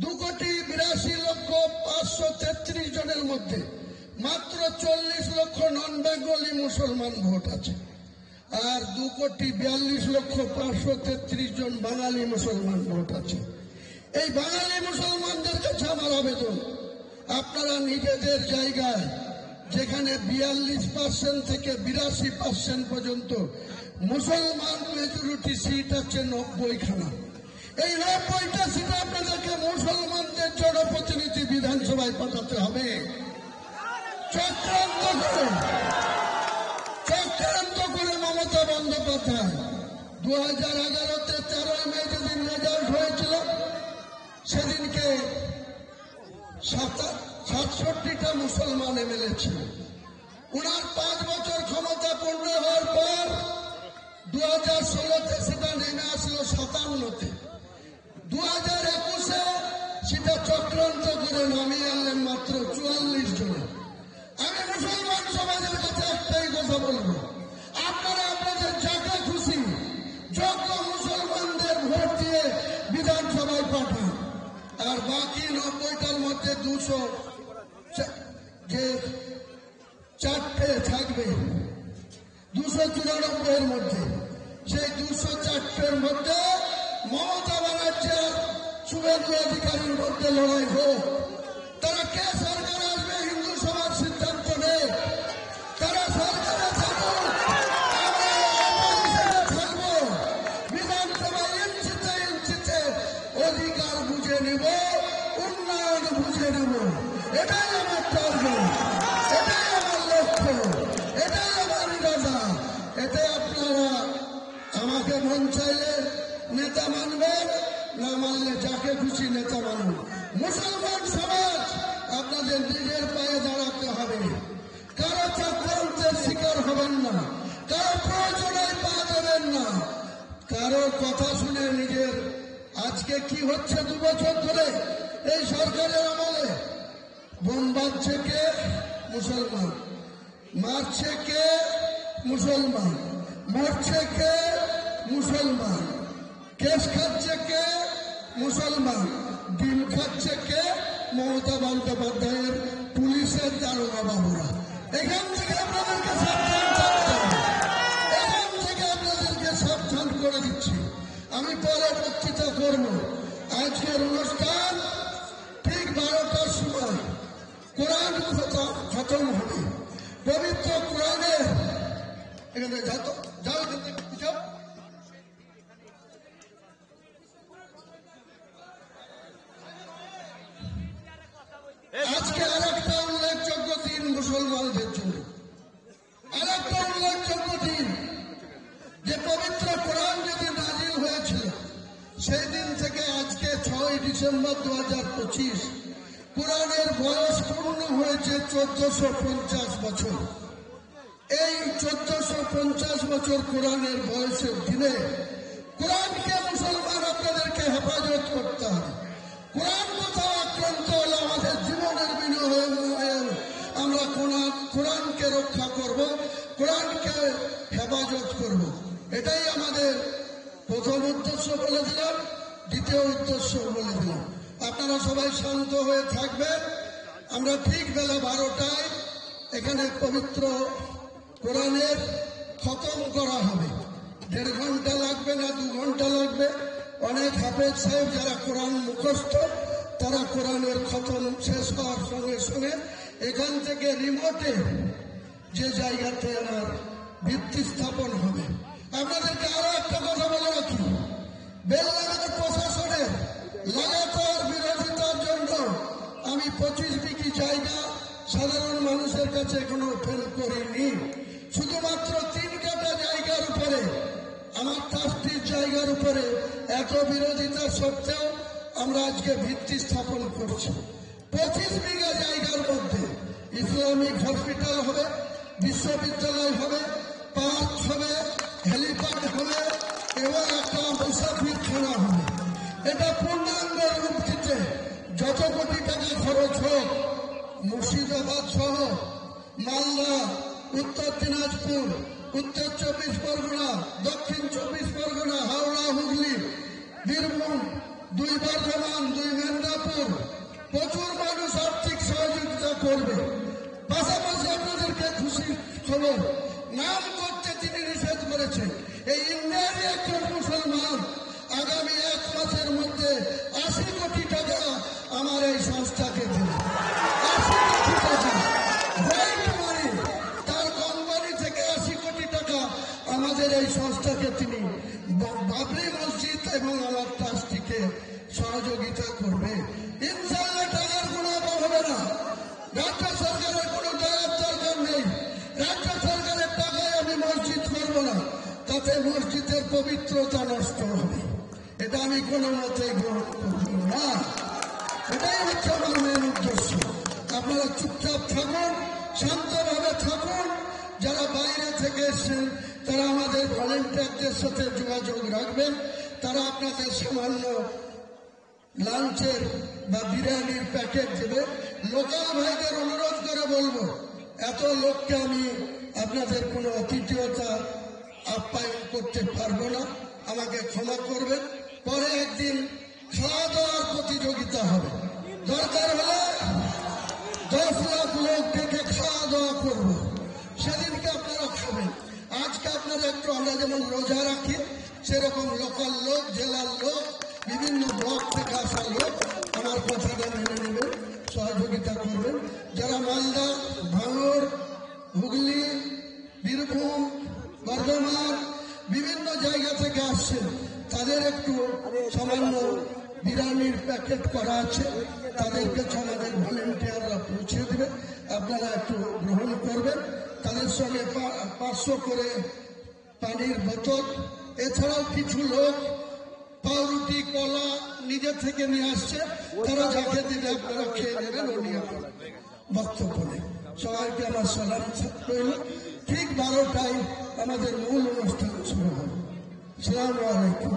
2,82,533 জনের মধ্যে মাত্র 40 লক্ষ নন বেঙ্গলি মুসলমান ভোট আছে, আর 2,42,533 জন বাঙালি মুসলমান ভোট আছে। এই বাঙালি মুসলমানদের কাছে আমার আবেদন, আপনারা নিজেদের জায়গায় যেখানে 42% থেকে 82% পর্যন্ত মুসলমান মেজরিটি সিট আছে 90খানা, এই 90টা সিটে আপনাদেরকে মুসলমানদের জনপ্রতিনিধি বিধানসভায় পাঠাতে হবে। চক্রান্ত করে মমতা বন্দ্যোপাধ্যায় 2011-তে 13 মে যেদিন রেজাল্ট হয়েছিল সেদিনকে 67টা মুসলমান এমএলএ ছিল। উনার 5 বছর ক্ষমতা পূর্ণ হওয়ার পর 2016-তে সেটা নেমে আসলো 57-তে। 2021-এ সেটা চক্রান্ত করে নামিয়ে আনলেন মাত্র 44 জন। আমি মুসলমান সমাজের কাছে একটাই কথা বলবো, আপনারা আপনাদের যাকে খুশি যোগ্য মুসলমানদের ভোট দিয়ে বিধানসভায় পাঠান, আর বাকি 90টার মধ্যে 200 যে 4টে থাকবে 294-এর মধ্যে, সেই 204-এর মধ্যে মমতা ব্যানার্জি আর শুভেন্দু অধিকারীর মধ্যে লড়াই হোক। তারা কে সরকার আসবে হিন্দু সমাজ সিদ্ধান্ত নেই, তারা সরকারে থাকুক, আমরা থাকবো। বিধানসভায় ইঞ্চিতে অধিকার বুঝে নেব, উন্নয়ন বুঝে নেব। এটাই আমার টার্গেট, এটাই আমার লক্ষ্য, এটাই আমার ইরাদা। এতে আপনারা আমাকে মন চাইলে নেতা মানবেন, না মানলে যাকে খুশি নেতা মানুন। মুসলমান সমাজ আপনাদের নিজের পায়ে দাঁড়াতে হবে, কারো চক্রান্তের শিকার হবেন না, কারো প্রয়োজনে পা দেবেন না, কারো কথা শুনে নিজের আজকে কি হচ্ছে 2 বছর ধরে এই সরকারের আমলে, বোম বাঁধছে কে? মুসলমান। মারছে কে? মুসলমান। মরছে কে? মুসলমান। কেস খাচ্ছে কে? মুসলমান। ডিম খাচ্ছে কে? মমতা বন্দ্যোপাধ্যায়ের পুলিশের দারোগা বাবুরা। এখান থেকে আপনাদেরকে সাবধান থাকতে হবে, এখান থেকে আপনাদেরকে সাবধান করে দিচ্ছি। আমি পরে বক্তৃতা করব। আজকের অনুষ্ঠান ঠিক 12টার সময় কোরআন খতম হবে। পবিত্র কোরআনে এখানে যাও আজকে আরেকটা উল্লেখযোগ্য দিন মুসলমানদের জন্য, আরেকটা উল্লেখযোগ্য দিন, যে পবিত্র কোরআন যেদিন নাজিল হয়েছিল সেই দিন থেকে আজকে 6 ডিসেম্বর 2025 কোরআনের বয়স পূর্ণ হয়েছে 1450 বছর। এই 1450 বছর কোরআনের বয়সের দিনে কোরআনকে মুসলমান আপনাদেরকে হেফাজত করতে হবে। কোরআন কোথাও আক্রান্ত হলে আমাদের জীবনের বিনিময়ে আমরা কোরআনকে রক্ষা করব, কোরআনকে হেফাজত করব। এটাই আমাদের প্রথম উদ্দেশ্য বলে দিলাম, দ্বিতীয় উদ্দেশ্য বলে দিলাম। আপনারা সবাই শান্ত হয়ে থাকবেন। আমরা ঠিক বেলা 12টায় এখানে পবিত্র কোরআনের খতম করা হবে। 1.5 ঘন্টা লাগবে না 2 ঘন্টা লাগবে। অনেক হাফেজ সাহেব যারা কোরআন মুখস্থ তারা কোরআনের খতম শেষ হওয়ার সঙ্গে সঙ্গে এখান থেকে রিমোটে যে জায়গাতে আমার ভিত্তি স্থাপন হবে। আপনাদেরকে আরো একটা কথা বলে রাখি, বেলডাঙ্গা প্রশাসনের লাগাতার বিরোধিতার জন্য আমি 25 বিঘি জায়গা সাধারণ মানুষের কাছে এখনো ফেল করিনি। শুধুমাত্র 3 কাটা জায়গার উপরে, আমার 3টির জায়গার উপরে এত বিরোধিতা সত্ত্বেও আমরা আজকে ভিত্তি স্থাপন করছি। 25 বিঘা জায়গার মধ্যে ইসলামিক হসপিটাল হবে, বিশ্ববিদ্যালয় হবে, পার্ক হবে, হেলিপ্যাড হবে এবং একটা মুসাফিরখানা হবে। এটা পূর্ণাঙ্গ রূপ দিতে যত কোটি টাকা খরচ হোক, মুর্শিদাবাদ সহ মালদা, উত্তর দিনাজপুর, উত্তর 24 পরগনা, দক্ষিণ 24 পরগনা, হাওড়া, হুগলি, বীরভূম, 2 বর্ধমান, 2 মেদিনীপুর, করবে। পাশাপাশি আপনাদেরকে খুশি খবর, নাম করতে তিনি নিষেধ করেছেন। এই ইন্ডিয়ারই একজন মুসলমান আগামী 1 মাসের মধ্যে 80 কোটি টাকা আমার এই সংস্থাকে দেবে। 80 কোটি টাকা হোয়াইট মানি, তার কোম্পানি থেকে 80 কোটি টাকা আমাদের এই সংস্থাকে তিনি বাবরি মসজিদ এবং আমার ট্রাস্টিকে সহযোগিতা করবে। ইনশাআল্লাহ টাকার কোনো অভাব হবে না। রাজ্য সরকারের কোনো টাকার দরকার নেই। রাজ্য সরকারের টাকায় আমি মসজিদ করব না, তাতে মসজিদের পবিত্রতা নষ্ট হবে। এটা আমি কোনো মতেই গ্রহণ করব না। এটাই হচ্ছে আমার মেন উদ্দেশ্য। আপনারা চুপচাপ থাকুন, শান্তভাবে থাকুন। যারা বাইরে থেকে এসছেন তারা আমাদের ভলেন্টিয়ারদের সাথে যোগাযোগ রাখবেন। তারা আপনাদের সামান্য লাঞ্চের বা বিরিয়ানির প্যাকেট দেবে। লোকাল ভাইদের অনুরোধ করে বলবো, এত লোককে আমি আপনাদের কোনো অতিথিয়তা আপ্যায়ন করতে পারবো না, আমাকে ক্ষমা করবেন। পরে একদিন খাওয়া দাওয়ার প্রতিযোগিতা হবে। দরকার হলে 10 লাখ লোক ডেকে খাওয়া দাওয়া করব, সেদিনকে আপনারা খাবেন। আজকে আপনারা একটু, আমরা যেমন রোজা রাখি সেরকম লোকাল লোক, জেলার লোক, বিভিন্ন ব্লক থেকে আসা লোক আমার কথাটা মেনে নেবেন, সহযোগিতা করবেন। যারা মালদা, ভাঙড়, হুগলি, বীরভূম, বর্ধমান বিভিন্ন জায়গা থেকে আসছেন, তাদের একটু সামান্য বিরিয়ানির প্যাকেট করা আছে, তাদেরকে আমাদের ভলেন্টিয়াররা পৌঁছে দেবে। আপনারা একটু গ্রহণ করবেন। তাদের সঙ্গে 500 করে পানির বোতল, এছাড়াও কিছু লোক পাউরুটি, কলা নিজে থেকে নিয়ে আসছে, তারা যাকে দিলে আপনারা খেয়ে নেবেন। ও নিয়ে বক্তব্য নেই। সবাইকে আমার সালাম রইল। ঠিক 12টায় আমাদের মূল অনুষ্ঠান শুরু হবে। আসসালামু আলাইকুম।